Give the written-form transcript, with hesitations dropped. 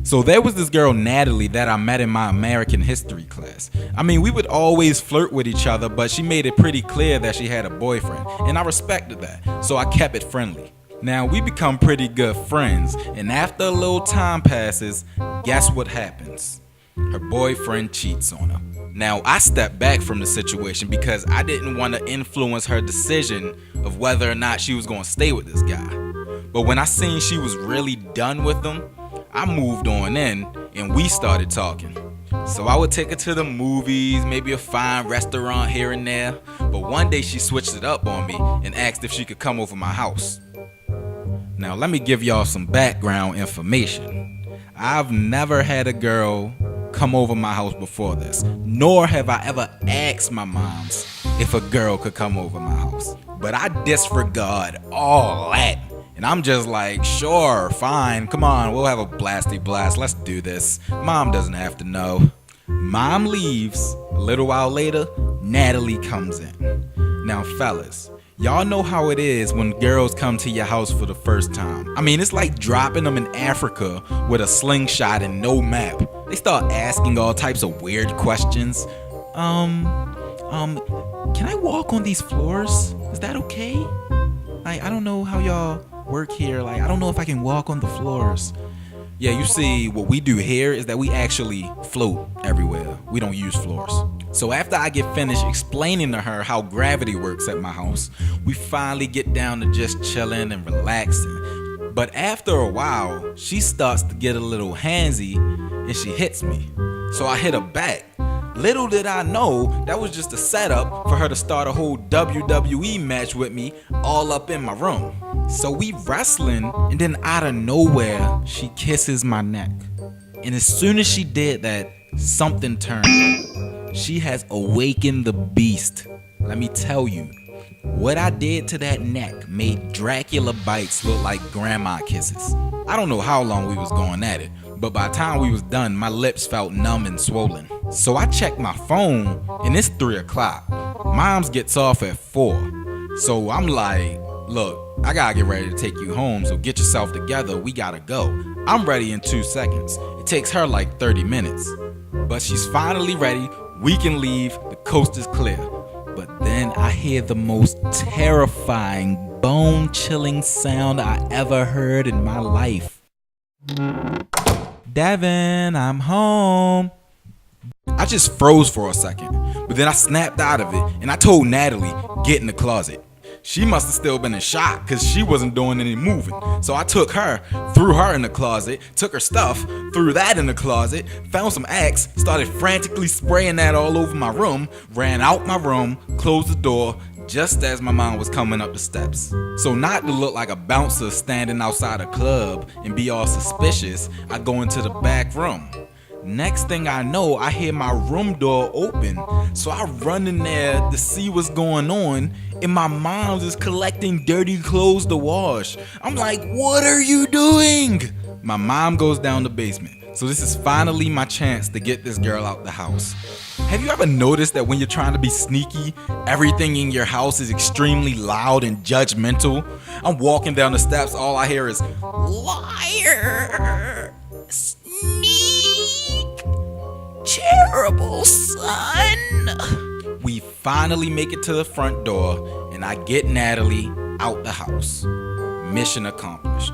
So there was this girl, Natalie, that I met in my American history class. I mean, we would always flirt with each other, but she made it pretty clear that she had a boyfriend, and I respected that, so I kept it friendly. Now, we become pretty good friends, and after a little time passes, guess what happens? Her boyfriend cheats on her. Now, I stepped back from the situation because I didn't want to influence her decision of whether or not she was going to stay with this guy. But when I seen she was really done with him, I moved on in and we started talking. So I would take her to the movies, maybe a fine restaurant here and there. But one day she switched it up on me and asked if she could come over my house. Now let me give y'all some background information. I've never had a girl come over my house before this, nor have I ever asked my moms if a girl could come over my house. But I disregard all that. And I'm just like, sure, fine, come on, we'll have a blasty blast, let's do this. Mom doesn't have to know. Mom leaves. A little while later, Natalie comes in. Now, fellas, y'all know how it is when girls come to your house for the first time. I mean, it's like dropping them in Africa with a slingshot and no map. They start asking all types of weird questions. Can I walk on these floors? Is that okay? Like, I don't know how y'all work here. Like, I don't know if I can walk on the floors. Yeah, you see, what we do here is that we actually float everywhere. We don't use floors. So after I get finished explaining to her how gravity works at my house, we finally get down to just chilling and relaxing. But after a while, she starts to get a little handsy and she hits me. So I hit her back. Little did I know that was just a setup for her to start a whole WWE match with me all up in my room. So we wrestling, and then out of nowhere, she kisses my neck. And as soon as she did that, something turned. She has awakened the beast. Let me tell you, what I did to that neck made Dracula bites look like grandma kisses. I don't know how long we was going at it, but by the time we was done, my lips felt numb and swollen. So I checked my phone, and it's 3 o'clock. Mom's gets off at 4. So I'm like, look, I gotta get ready to take you home, so get yourself together, we gotta go. I'm ready in 2 seconds. It takes her like 30 minutes. But she's finally ready, we can leave, the coast is clear. But then I hear the most terrifying, bone-chilling sound I ever heard in my life. Devin, I'm home. I just froze for a second, but then I snapped out of it and I told Natalie, get in the closet. She must have still been in shock because she wasn't doing any moving. So I took her, threw her in the closet, took her stuff, threw that in the closet, found some Axe, started frantically spraying that all over my room, ran out my room, closed the door, just as my mom was coming up the steps. So not to look like a bouncer standing outside a club and be all suspicious, I go into the back room. Next thing I know, I hear my room door open. So I run in there to see what's going on, and my mom's is collecting dirty clothes to wash. I'm like, what are you doing? My mom goes down the basement. So this is finally my chance to get this girl out the house. Have you ever noticed that when you're trying to be sneaky, everything in your house is extremely loud and judgmental? I'm walking down the steps, all I hear is, liar, sneak, terrible son. We finally make it to the front door, and I get Natalie out the house. Mission accomplished.